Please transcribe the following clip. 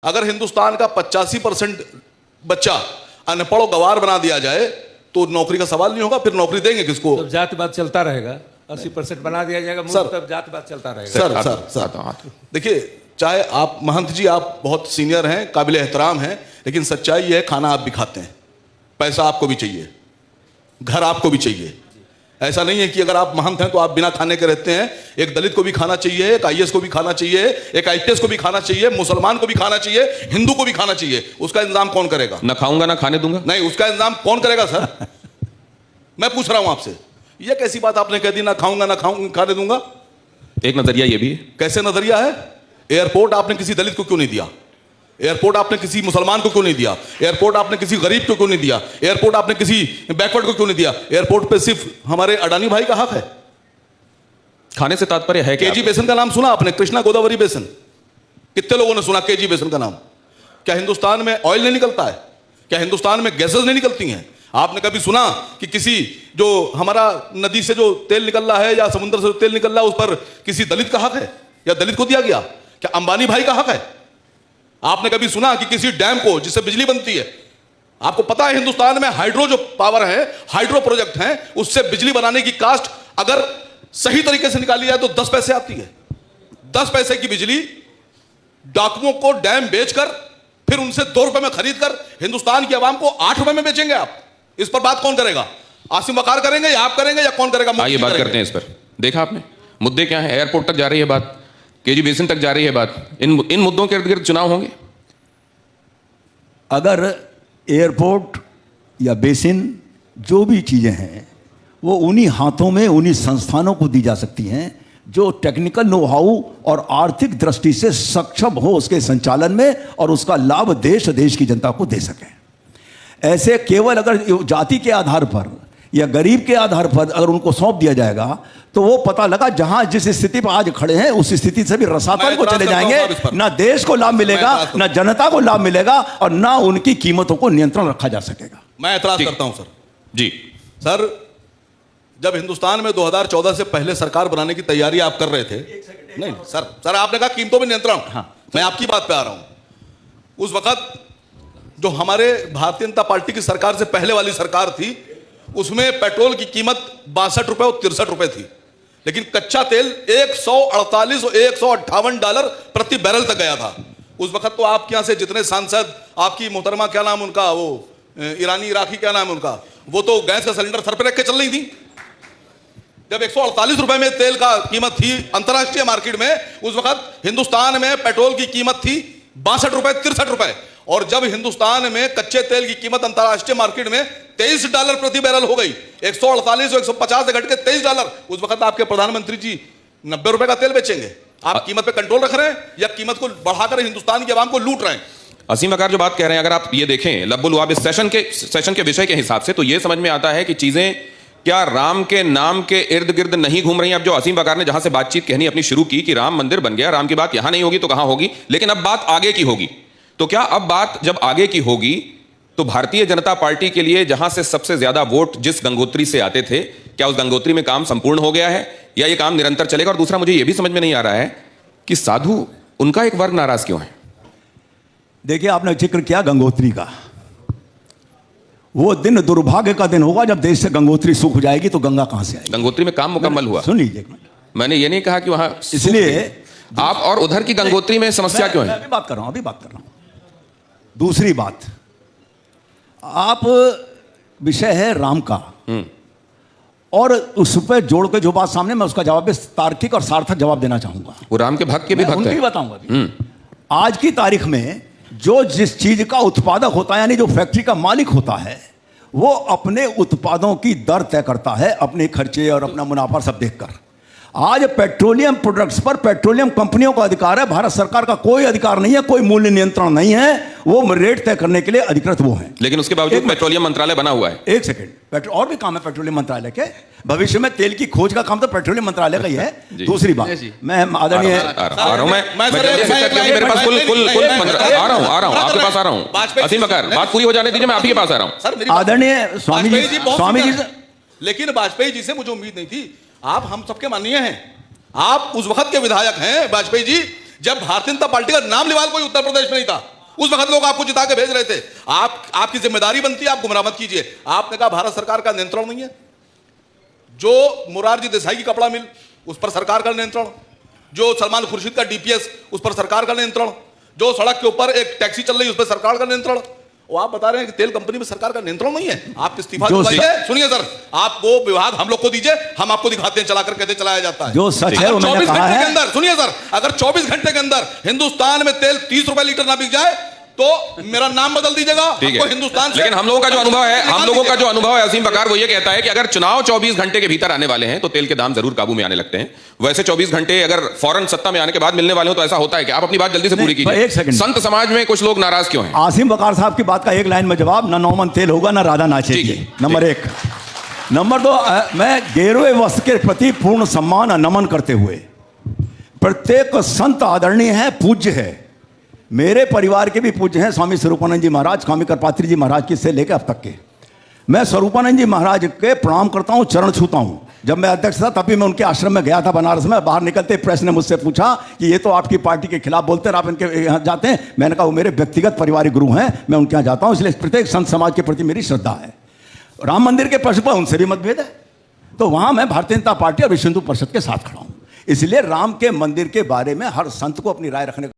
अगर हिंदुस्तान का 85% बच्चा अनपढ़ और गवार बना दिया जाए तो नौकरी का सवाल नहीं होगा। फिर नौकरी देंगे किसको? तो जातिवाद चलता रहेगा। 80% बना दिया जाएगा, तब जातिवाद चलता रहेगा। सर देखिए, चाहे आप महंत जी आप बहुत सीनियर हैं, काबिल एहतराम हैं, लेकिन सच्चाई यह है खाना आप भी खाते हैं, पैसा आपको भी चाहिए, घर आपको भी चाहिए। ऐसा नहीं है कि अगर आप महंत हैं तो आप बिना खाने के रहते हैं। एक दलित को भी खाना चाहिए, एक आईएएस को भी खाना चाहिए, एक आईपीएस को भी खाना चाहिए, मुसलमान को भी खाना चाहिए, हिंदू को भी खाना चाहिए। उसका इंतजाम कौन करेगा? ना खाऊंगा ना खाने दूंगा। नहीं, उसका इंतजाम कौन करेगा सर? मैं पूछ रहा हूं आपसे, यह कैसी बात आपने कह दी, ना खाऊंगा ना खाने दूंगा? एक नजरिया ये भी है। कैसे नजरिया है? एयरपोर्ट आपने किसी दलित को क्यों नहीं दिया? एयरपोर्ट आपने किसी मुसलमान को क्यों नहीं दिया? एयरपोर्ट आपने किसी गरीब को क्यों नहीं दिया? एयरपोर्ट आपने किसी बैकवर्ड को क्यों नहीं दिया? एयरपोर्ट पे सिर्फ हमारे अडानी भाई का हक है। खाने से तात्पर्य है केजी बेसिन का नाम सुना आपने? कृष्णा गोदावरी बेसिन, कितने लोगों ने सुना केजी बेसिन का नाम? क्या हिंदुस्तान में ऑयल नहीं निकलता है? क्या हिंदुस्तान में गैसेस नहीं निकलती हैं? आपने कभी सुना कि किसी जो हमारा नदी से जो तेल निकल रहा है या समुद्र से जो तेल निकल रहा है उस पर किसी दलित का हक है या दलित को दिया गया? क्या अंबानी भाई का हक है? आपने कभी सुना कि किसी डैम को जिससे बिजली बनती है? आपको पता है हिंदुस्तान में हाइड्रो जो पावर है, हाइड्रो प्रोजेक्ट हैं, उससे बिजली बनाने की कास्ट अगर सही तरीके से निकाली जाए तो 10 पैसे आती है। 10 पैसे की बिजली डाकुओं को डैम बेचकर फिर उनसे 2 रुपए में खरीदकर हिंदुस्तान की आवाम को 8 रुपए में बेचेंगे आप। इस पर बात कौन करेगा? आसिम वकार करेंगे या आप करेंगे या कौन करेगा? आइए बात करते हैं इस पर। देखा आपने मुद्दे क्या है? एयरपोर्ट तक जा रही है बात, केजी बेसिन तक जा रही है बात। इन मुद्दों के इर्द गिर्द चुनाव होंगे। अगर एयरपोर्ट या बेसिन जो भी चीज़ें हैं वो उन्हीं हाथों में, उन्हीं संस्थानों को दी जा सकती हैं जो टेक्निकल नो हाउ और आर्थिक दृष्टि से सक्षम हो उसके संचालन में और उसका लाभ देश की जनता को दे सके। ऐसे केवल अगर जाति के आधार पर या गरीब के आधार पर अगर उनको सौंप दिया जाएगा तो वो पता लगा जहां जिस स्थिति पर आज खड़े हैं उस स्थिति से भी रसातल को चले जाएंगे। ना देश को लाभ मिलेगा, ना जनता को लाभ मिलेगा और ना उनकी कीमतों को नियंत्रण रखा जा सकेगा। मैं एतराज करता हूं सर। जी सर, जब हिंदुस्तान में 2014 से पहले सरकार बनाने की तैयारी आप कर रहे थे, नहीं सर आपने कहा कीमतों में नियंत्रण। मैं आपकी बात पे आ रहा हूं। उस वक्त जो हमारे भारतीय जनता पार्टी की सरकार से पहले वाली सरकार थी उसमें पेट्रोल की कीमत 62 रुपए और 63 रुपए थी, लेकिन कच्चा तेल 148 और $158 प्रति बैरल तक गया था। उस वक्त तो आपके यहां से जितने सांसद, आपकी मोहतरमा क्या नाम उनका, वो ईरानी इराकी क्या नाम उनका, वो तो गैस का सिलेंडर सर पे रख के चल रही थी। जब 148 रुपए में तेल का कीमत थी अंतरराष्ट्रीय मार्केट में, उस वक्त हिंदुस्तान में पेट्रोल की कीमत थी 62 रुपए 63 रुपए। और जब हिंदुस्तान में कच्चे तेल की कीमत अंतरराष्ट्रीय मार्केट में $23 प्रति बैरल हो गई, 148 और 150 से घट के $23, उस वक्त आपके प्रधानमंत्री जी 90 रुपए का तेल बेचेंगे। आप कीमत पे कंट्रोल रख रहे हैं या कीमत को बढ़ाकर हिंदुस्तान की आवाम को लूट रहे हैं? असीम वकार जो बात कह रहे हैं, अगर आप ये देखें लब्बुल वाब इस सेशन के विषय के हिसाब से, तो ये समझ में आता है कि चीजें क्या राम के नाम के इर्द गिर्द नहीं घूम रही हैं। अब जो असीम वकार ने जहां से बातचीत कहनी अपनी शुरू की कि राम मंदिर बन गया, राम की बात यहां नहीं होगी तो कहां होगी, लेकिन अब बात आगे की होगी। तो क्या अब बात जब आगे की होगी तो भारतीय जनता पार्टी के लिए जहां से सबसे ज्यादा वोट जिस गंगोत्री से आते थे, क्या उस गंगोत्री में काम संपूर्ण हो गया है या ये काम निरंतर चलेगा? और दूसरा मुझे यह भी समझ में नहीं आ रहा है कि साधु उनका एक वर्ग नाराज क्यों है? देखिए, आपने जिक्र किया गंगोत्री का। वो दिन दुर्भाग्य का दिन होगा जब देश से गंगोत्री सूख जाएगी तो गंगा कहां से आएगी? गंगोत्री में काम मुकम्मल हुआ। सुन लीजिए, मैंने ये नहीं कहा कि वहां, इसलिए आप और उधर की गंगोत्री में समस्या क्यों है? अभी बात कर रहा हूं। दूसरी बात, आप विषय है राम का और उस पर जोड़ के जो बात सामने, मैं उसका जवाब तार्किक और सार्थक जवाब देना चाहूंगा। वो राम के भक्त के भी भक्त है। बताऊंगा आज की तारीख में जो जिस चीज का उत्पादक होता है, यानी जो फैक्ट्री का मालिक होता है, वो अपने उत्पादों की दर तय करता है अपने खर्चे और अपना मुनाफा सब देखकर। आज पेट्रोलियम प्रोडक्ट्स पर पेट्रोलियम कंपनियों का अधिकार है, भारत सरकार का कोई अधिकार नहीं है, कोई मूल्य नियंत्रण नहीं है। वो रेट तय करने के लिए अधिकृत वो हैं। लेकिन उसके बावजूद पेट्रोलियम मंत्रालय बना हुआ है। एक सेकंड, और भी काम है पेट्रोलियम मंत्रालय के। भविष्य में तेल की खोज का काम तो पेट्रोलियम मंत्रालय का ही है। दूसरी बात, मैं आदरणीय मेरे पास आ रहा हूं आपके पास आ रहा हूं। असीम वकार, बात पूरी हो जाने दीजिए, मैं आपके पास आ रहा हूं। आदरणीय स्वामी जी, लेकिन वाजपेयी जी से मुझे उम्मीद नहीं थी। आप हम सबके माननीय हैं, आप उस वक्त के विधायक हैं वाजपेयी जी जब भारतीय जनता पार्टी का नाम लेवाल कोई उत्तर प्रदेश में नहीं था, उस वक्त लोग आपको जिता के भेज रहे थे। आपकी जिम्मेदारी बनती है, आप गुमराह मत कीजिए। आपने कहा भारत सरकार का नियंत्रण नहीं है। जो मोरारजी देसाई की कपड़ा मिल, उस पर सरकार का नियंत्रण। जो सलमान खुर्शीद का डीपीएस, उस पर सरकार का नियंत्रण। जो सड़क के ऊपर एक टैक्सी चल रही है, उस पर सरकार का नियंत्रण। और आप बता रहे हैं कि तेल कंपनी में सरकार का नियंत्रण नहीं है। आप इस्तीफा दिलवाइए। सुनिए सर, आप वो विभाग हम लोग को दीजिए, हम आपको दिखाते हैं चलाकर कैसे चलाया जाता है। जो सच है वो मैंने 24 कहा घंटे है। के अंदर, सुनिए सर, अगर 24 घंटे के अंदर हिंदुस्तान में तेल 30 रुपए लीटर ना बिक जाए तो मेरा नाम बदल दीजिएगा। ठीक हमको है, हिंदुस्तान से, लेकिन हम लोगों का जो अनुभव है, असीम बकार, वो ये कहता है कि अगर चुनाव 24 घंटे के भीतर आने वाले हैं तो तेल के दाम जरूर काबू में आने लगते हैं। वैसे 24 घंटे अगर फौरन सत्ता में आने के बाद मिलने वाले हो तो ऐसा होता है कि आप अपनी बात जल्दी से पूरी कीजिए। एक सेकंड। संत समाज में कुछ लोग नाराज क्यों हैं? आसिम बकार साहब की बात का एक लाइन में जवाब, ना नौमन तेल होगा ना राधा नाचेगी, नंबर एक। नंबर दो, मैं गेरुए वस्त्र के प्रति पूर्ण सम्मान और नमन करते हुए, प्रत्येक संत आदरणीय है, पूज्य है। मेरे परिवार के भी पूज्य हैं, स्वामी स्वरूपानंद जी महाराज, स्वामी करपात्री जी महाराज की से लेकर अब तक के। मैं स्वरूपानंद जी महाराज के प्रणाम करता हूं, चरण छूता हूं। जब मैं अध्यक्ष था तभी मैं उनके आश्रम में गया था बनारस में। बाहर निकलते प्रेस ने मुझसे पूछा कि ये तो आपकी पार्टी के खिलाफ बोलते हैं, आप इनके यहाँ जाते हैं। मैंने कहा वो मेरे व्यक्तिगत पारिवारिक गुरु हैं, मैं उनके यहाँ जाता हूँ, इसलिए प्रत्येक संत समाज के प्रति मेरी श्रद्धा है। राम मंदिर के प्रश्न पर उनसे भी मतभेद है, तो वहां मैं भारतीय जनता पार्टी और विश्व हिंदू परिषद के साथ खड़ा हूं। इसलिए राम के मंदिर के बारे में हर संत को अपनी राय रखने